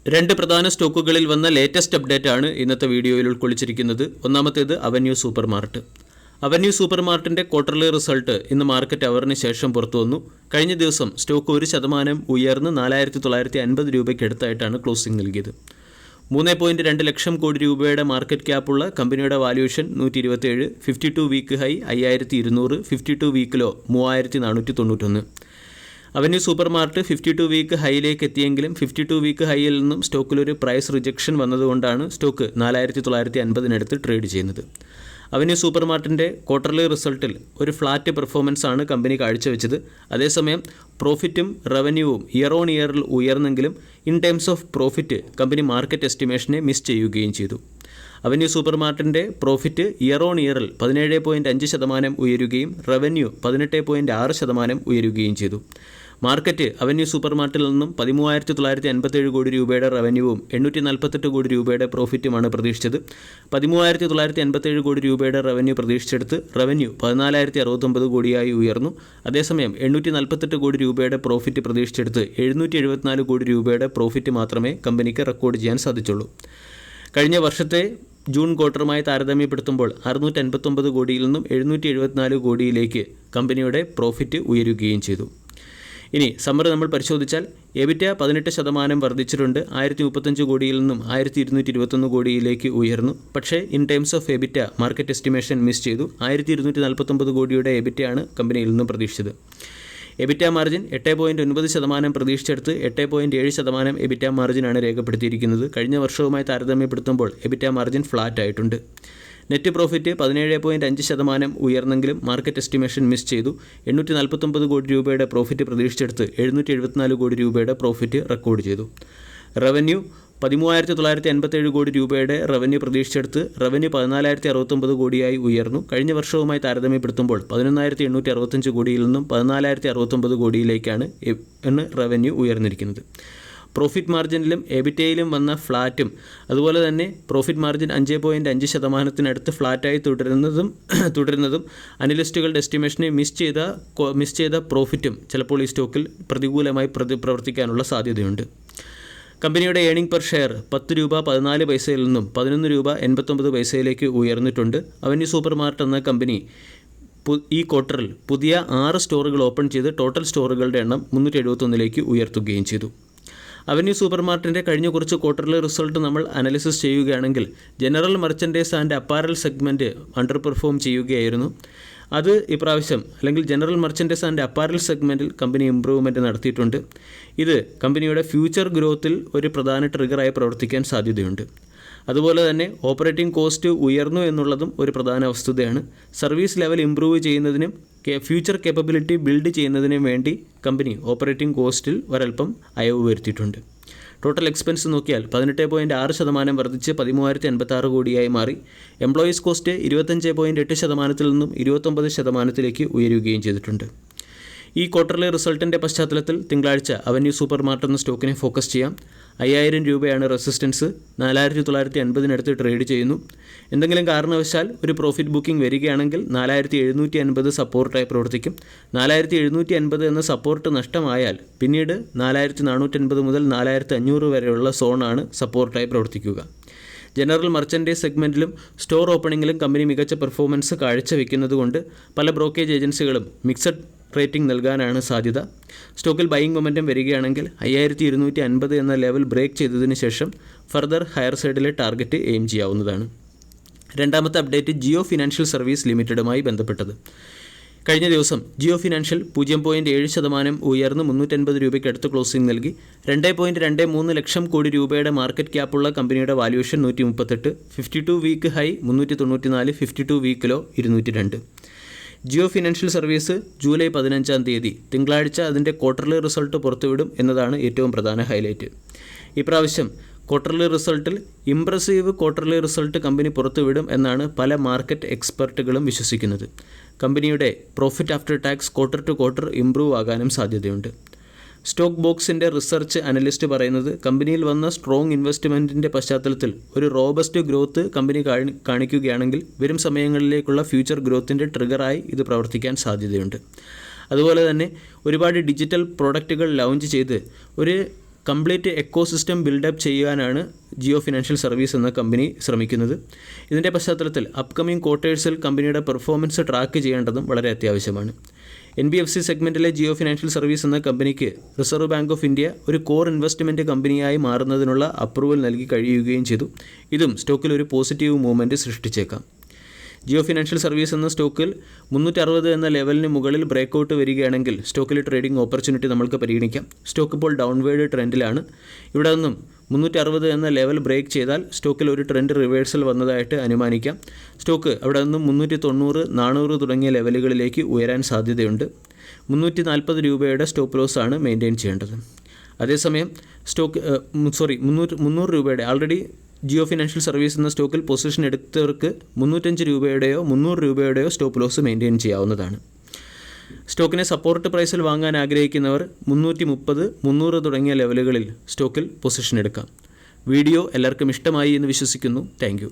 രണ്ട് പ്രധാന സ്റ്റോക്കുകളിൽ വന്ന ലേറ്റസ്റ്റ് അപ്ഡേറ്റ് ആണ് ഇന്നത്തെ വീഡിയോയിൽ ഉൾക്കൊള്ളിച്ചിരിക്കുന്നത്. ഒന്നാമത്തേത് Avenue Super Mart. Avenue Super മാർട്ടിൻ്റെ ക്വാർട്ടർലി റിസൾട്ട് ഇന്ന് മാർക്കറ്റ് അവറിന് ശേഷം പുറത്തു വന്നു. കഴിഞ്ഞ ദിവസം സ്റ്റോക്ക് 1% ഉയർന്ന് 4950 രൂപയ്ക്കടുത്തായിട്ടാണ് ക്ലോസിംഗ് നൽകിയത്. 3.2 ലക്ഷം കോടി രൂപയുടെ മാർക്കറ്റ് ക്യാപ്പുള്ള കമ്പനിയുടെ വാല്യൂഷൻ 127, 52 വീക്ക് ഹൈ 5200, 52 വീക്കിലോ 3491. അവന്യൂ സൂപ്പർ മാർട്ട് 52 വീക്ക് ഹൈയിലേക്ക് എത്തിയെങ്കിലും 52 വീക്ക് ഹൈയിൽ നിന്നും സ്റ്റോക്കിലൊരു പ്രൈസ് റിജക്ഷൻ വന്നതുകൊണ്ടാണ് സ്റ്റോക്ക് 4950 ട്രേഡ് ചെയ്യുന്നത്. അവന്യൂ സൂപ്പർ മാർട്ടിൻ്റെ ക്വാർട്ടർലി റിസൾട്ടിൽ ഒരു ഫ്ലാറ്റ് പെർഫോമൻസ് ആണ് കമ്പനി കാഴ്ചവെച്ചത്. അതേസമയം പ്രോഫിറ്റും റവന്യൂവും ഇയർ ഓൺ ഇയറിൽ ഉയർന്നെങ്കിലും in terms of profit company market എസ്റ്റിമേഷനെ മിസ് ചെയ്യുകയും ചെയ്തു. അവന്യൂ സൂപ്പർ മാർട്ടിൻ്റെ പ്രോഫിറ്റ് ഇയർ ഓൺ ഇയറിൽ 17.5% ഉയരുകയും റവന്യൂ 18.6% ഉയരുകയും ചെയ്തു. മാർക്കറ്റ് അവന്യൂ സൂപ്പർ മാർട്ടിൽ നിന്നും 13,957 കോടി രൂപയുടെ റവന്യൂവും 848 കോടി രൂപയുടെ പ്രോഫിറ്റുമാണ് പ്രതീക്ഷിച്ചത്. 13,957 കോടി രൂപയുടെ റവന്യൂ പ്രതീക്ഷിച്ചെടുത്ത് റവന്യൂ 14,069 കോടിയായി ഉയർന്നു. അതേസമയം 848 കോടി രൂപയുടെ പ്രോഫിറ്റ് പ്രതീക്ഷിച്ചെടുത്ത് 774 കോടി രൂപയുടെ പ്രോഫിറ്റ് മാത്രമേ കമ്പനിക്ക് റെക്കോർഡ് ചെയ്യാൻ സാധിച്ചുള്ളൂ. കഴിഞ്ഞ വർഷത്തെ ജൂൺ ക്വാർട്ടറുമായി താരതമ്യപ്പെടുത്തുമ്പോൾ 659 കോടിയിൽ നിന്നും 774 കോടിയിലേക്ക് കമ്പനിയുടെ പ്രോഫിറ്റ് ഉയരുകയും ചെയ്തു. ഇനി സമ്മറി നമ്മൾ പരിശോധിച്ചാൽ എബിറ്റ 18% വർദ്ധിച്ചിട്ടുണ്ട്. 1035 കോടിയിൽ നിന്നും 1221 കോടിയിലേക്ക് ഉയർന്നു. പക്ഷേ in terms of EBITA market estimation miss ചെയ്തു. 1249 കോടിയുടെ എബിറ്റയാണ് കമ്പനിയിൽ നിന്നും പ്രതീക്ഷിച്ചത്. എബിറ്റ മാർജിൻ 8.9% പ്രതീക്ഷിച്ചെടുത്ത് 8.7% എബിറ്റ മാർജിനാണ് രേഖപ്പെടുത്തിയിരിക്കുന്നത്. കഴിഞ്ഞ വർഷവുമായി താരതമ്യപ്പെടുത്തുമ്പോൾ എബിറ്റ മാർജിൻ ഫ്ലാറ്റ് ആയിട്ടുണ്ട്. നെറ്റ് പ്രോഫിറ്റ് 17.5% ഉയർന്നെങ്കിലും മാർക്കറ്റ് എസ്റ്റിമേഷൻ മിസ് ചെയ്തു. 849 കോടി രൂപയുടെ പ്രോഫിറ്റ് പ്രതീക്ഷിച്ചെടുത്ത് 774 കോടി രൂപയുടെ പ്രോഫിറ്റ് റെക്കോർഡ് ചെയ്തു. റവന്യൂ 13,957 കോടി രൂപയുടെ റവന്യൂ പ്രതീക്ഷിച്ചെടുത്ത് റവന്യൂ 14,069 കോടിയായി ഉയർന്നു. കഴിഞ്ഞ വർഷവുമായി താരതമ്യപ്പെടുത്തുമ്പോൾ 11,865 കോടിയിൽ നിന്നും 14,069 കോടിയിലേക്കാണ് റവന്യൂ ഉയർന്നിരിക്കുന്നത്. പ്രോഫിറ്റ് മാർജിനിലും എബിറ്റയിലും വന്ന ഫ്ലാറ്റും അതുപോലെ തന്നെ പ്രോഫിറ്റ് മാർജിൻ 5.5%-നടുത്ത് ഫ്ലാറ്റായി തുടരുന്നതും അനലിസ്റ്റുകളുടെ എസ്റ്റിമേഷനെ മിസ് ചെയ്ത പ്രോഫിറ്റും ചിലപ്പോൾ ഈ സ്റ്റോക്കിൽ പ്രതികൂലമായി പ്രവർത്തിക്കാനുള്ള സാധ്യതയുണ്ട്. കമ്പനിയുടെ ഏണിംഗ് പെർ ഷെയർ 10 രൂപ 14 പൈസയിൽ നിന്നും 11 രൂപ 89 പൈസയിലേക്ക് ഉയർന്നിട്ടുണ്ട്. അവന്യൂ സൂപ്പർ മാർട്ട് എന്ന കമ്പനി ഈ ക്വാർട്ടറിൽ പുതിയ 6 സ്റ്റോറുകൾ ഓപ്പൺ ചെയ്ത് ടോട്ടൽ സ്റ്റോറുകളുടെ എണ്ണം 371 ഉയർത്തുകയും ചെയ്തു. അവന്യൂ സൂപ്പർ മാർട്ടിൻ്റെ കഴിഞ്ഞ കുറച്ച് ക്വാർട്ടറിലെ റിസൾട്ട് നമ്മൾ അനാലിസിസ് ചെയ്യുകയാണെങ്കിൽ general merchandise and apparel segment underperform ചെയ്യുകയായിരുന്നു. അത് ഇപ്രാവശ്യം അല്ലെങ്കിൽ ജനറൽ മർച്ചൻഡൈസ് ആൻഡ് അപ്പാരൽ സെഗ്മെൻറ്റിൽ കമ്പനി ഇംപ്രൂവ്മെൻറ്റ് നടത്തിയിട്ടുണ്ട്. ഇത് കമ്പനിയുടെ ഫ്യൂച്ചർ ഗ്രോത്തിൽ ഒരു പ്രധാന ട്രിഗറായി പ്രവർത്തിക്കാൻ സാധ്യതയുണ്ട്. അതുപോലെ തന്നെ ഓപ്പറേറ്റിംഗ് കോസ്റ്റ് ഉയർന്നു എന്നുള്ളതും ഒരു പ്രധാന വസ്തുതയാണ്. സർവീസ് ലെവൽ ഇംപ്രൂവ് ചെയ്യുന്നതിനും ഫ്യൂച്ചർ കേപ്പബിലിറ്റി ബിൽഡ് ചെയ്യുന്നതിനും വേണ്ടി കമ്പനി ഓപ്പറേറ്റിംഗ് കോസ്റ്റിൽ ഒരൽപ്പം അയവ് വരുത്തിയിട്ടുണ്ട്. ടോട്ടൽ എക്സ്പെൻസ് നോക്കിയാൽ 18.6% വർദ്ധിച്ച് 13,086 കോടിയായി മാറി. എംപ്ലോയീസ് കോസ്റ്റ് 25.8%-ൽ നിന്നും 29%-ലേക്ക് ഉയരുകയും ചെയ്തിട്ടുണ്ട്. ഈ ക്വാർട്ടർലി റിസൾട്ടിൻ്റെ പശ്ചാത്തലത്തിൽ തിങ്കളാഴ്ച അവന്യൂ സൂപ്പർ മാർട്ട് എന്ന സ്റ്റോക്കിനെ ഫോക്കസ് ചെയ്യാം. 5000 രൂപയാണ് റെസിസ്റ്റൻസ്. 4950 ട്രേഡ് ചെയ്യുന്നു. എന്തെങ്കിലും കാരണവശാൽ ഒരു പ്രോഫിറ്റ് ബുക്കിംഗ് വരികയാണെങ്കിൽ 4750 സപ്പോർട്ടായി പ്രവർത്തിക്കും. 4750 എന്ന സപ്പോർട്ട് നഷ്ടമായാൽ പിന്നീട് 4450 മുതൽ 4500 വരെയുള്ള സോണാണ് സപ്പോർട്ടായി പ്രവർത്തിക്കുക. ജനറൽ മർച്ചൻഡൈസ് സെഗ്മെൻറ്റിലും സ്റ്റോർ ഓപ്പണിങ്ങിലും കമ്പനി മികച്ച പെർഫോമൻസ് കാഴ്ചവെക്കുന്നതുകൊണ്ട് പല ബ്രോക്കേജ് ഏജൻസികളും മിക്സഡ് റേറ്റിംഗ് നൽകാനാണ് സാധ്യത. സ്റ്റോക്കിൽ ബൈയിങ് മൊമെൻറ്റം വരികയാണെങ്കിൽ 5250 എന്ന ലെവൽ ബ്രേക്ക് ചെയ്തതിന് ശേഷം ഫർദർ ഹയർ സൈഡിലെ ടാർഗറ്റ് എയിം ചെയ്യാവുന്നതാണ്. രണ്ടാമത്തെ അപ്ഡേറ്റ് ജിയോ ഫിനാൻഷ്യൽ സർവീസ് ലിമിറ്റഡുമായി ബന്ധപ്പെട്ടത്. കഴിഞ്ഞ ദിവസം ജിയോ ഫിനാൻഷ്യൽ 0.7% ഉയർന്ന് 350 രൂപയ്ക്കടുത്ത് ക്ലോസിംഗ് നൽകി. 2.23 ലക്ഷം കോടി രൂപയുടെ മാർക്കറ്റ് ക്യാപ്പുള്ള കമ്പനിയുടെ വാല്യൂഷൻ 138, 52 വീക്ക് ഹൈ 394, 52 വീക്കിലോ 202. ജിയോ ഫിനാൻഷ്യൽ സർവീസ് ജൂലൈ 15 തിങ്കളാഴ്ച അതിൻ്റെ ക്വാർട്ടർലി റിസൾട്ട് പുറത്തുവിടും എന്നതാണ് ഏറ്റവും പ്രധാന ഹൈലൈറ്റ്. ഇപ്രാവശ്യം ക്വാർട്ടർലി റിസൾട്ടിൽ ഇംപ്രസീവ് ക്വാർട്ടർലി റിസൾട്ട് കമ്പനി പുറത്തുവിടും എന്നാണ് പല മാർക്കറ്റ് എക്സ്പെർട്ടുകളും വിശ്വസിക്കുന്നത്. കമ്പനിയുടെ profit after tax quarter to quarter improve ആകാനും സാധ്യതയുണ്ട്. സ്റ്റോക്ക് ബോക്സിൻ്റെ റിസർച്ച് അനലിസ്റ്റ് പറയുന്നത് കമ്പനിയിൽ വന്ന സ്ട്രോങ് ഇൻവെസ്റ്റ്മെൻറ്റിൻ്റെ പശ്ചാത്തലത്തിൽ ഒരു റോബസ്റ്റ് ഗ്രോത്ത് കമ്പനി കാണിക്കുകയാണെങ്കിൽ വരും സമയങ്ങളിലേക്കുള്ള ഫ്യൂച്ചർ ഗ്രോത്തിൻ്റെ ട്രിഗറായി ഇത് പ്രവർത്തിക്കാൻ സാധ്യതയുണ്ട്. അതുപോലെ തന്നെ ഒരുപാട് ഡിജിറ്റൽ പ്രോഡക്റ്റുകൾ ലോഞ്ച് ചെയ്ത് ഒരു കംപ്ലീറ്റ് എക്കോസിസ്റ്റം ബിൽഡപ്പ് ചെയ്യാനാണ് ജിയോ ഫിനാൻഷ്യൽ സർവീസ് എന്ന കമ്പനി ശ്രമിക്കുന്നത്. ഇതിൻ്റെ പശ്ചാത്തലത്തിൽ അപ്കമിംഗ് ക്വാർട്ടേഴ്സിൽ കമ്പനിയുടെ പെർഫോമൻസ് ട്രാക്ക് ചെയ്യേണ്ടതും വളരെ അത്യാവശ്യമാണ്. NBFC സെഗ്മെൻറ്റിലെ ജിയോ ഫിനാൻഷ്യൽ സർവീസ് എന്ന കമ്പനിക്ക് റിസർവ് ബാങ്ക് ഓഫ് ഇന്ത്യ ഒരു കോർ ഇൻവെസ്റ്റ്മെൻറ്റ് കമ്പനിയായി മാറുന്നതിനുള്ള അപ്രൂവൽ നൽകി കഴിയുകയും ചെയ്തു. ഇതും സ്റ്റോക്കിൽ ഒരു പോസിറ്റീവ് മൂവ്മെൻറ്റ് സൃഷ്ടിച്ചേക്കാം. ജിയോ ഫിനാൻഷ്യൽ സർവീസ് എന്ന സ്റ്റോക്കിൽ 360 എന്ന ലെവലിന് മുകളിൽ ബ്രേക്കൗട്ട് വരികയാണെങ്കിൽ സ്റ്റോക്കിൽ ട്രേഡിംഗ് ഓപ്പർച്യൂണിറ്റി നമ്മൾക്ക് പരിഗണിക്കാം. സ്റ്റോക്ക് ഇപ്പോൾ ഡൗൺവേർഡ് ട്രെൻഡിലാണ്. ഇവിടെ നിന്നും 360 എന്ന ലെവൽ ബ്രേക്ക് ചെയ്താൽ സ്റ്റോക്കിൽ ഒരു ട്രെൻഡ് റിവേഴ്സൽ വന്നതായിട്ട് അനുമാനിക്കാം. സ്റ്റോക്ക് അവിടെ നിന്നും 390, 400 തുടങ്ങിയ ലെവലുകളിലേക്ക് ഉയരാൻ സാധ്യതയുണ്ട്. 340 രൂപയുടെ സ്റ്റോപ്പ് ലോസ് ആണ് മെയിൻറ്റെയിൻ ചെയ്യേണ്ടത്. അതേസമയം സ്റ്റോക്ക് 300 രൂപയുടെ ആൾറെഡി ജിയോ ഫിനാൻഷ്യൽ സർവീസ് എന്ന സ്റ്റോക്കിൽ പൊസിഷൻ എടുത്തവർക്ക് 305 രൂപയുടെയോ 300 രൂപയുടെയോ സ്റ്റോപ്പ് ലോസ് മെയിൻറ്റെയിൻ ചെയ്യാവുന്നതാണ്. സ്റ്റോക്കിനെ സപ്പോർട്ട് പ്രൈസിൽ വാങ്ങാൻ ആഗ്രഹിക്കുന്നവർ 330, 300 തുടങ്ങിയ ലെവലുകളിൽ സ്റ്റോക്കിൽ പൊസിഷൻ എടുക്കാം. വീഡിയോ എല്ലാവർക്കും ഇഷ്ടമായി എന്ന് വിശ്വസിക്കുന്നു. താങ്ക്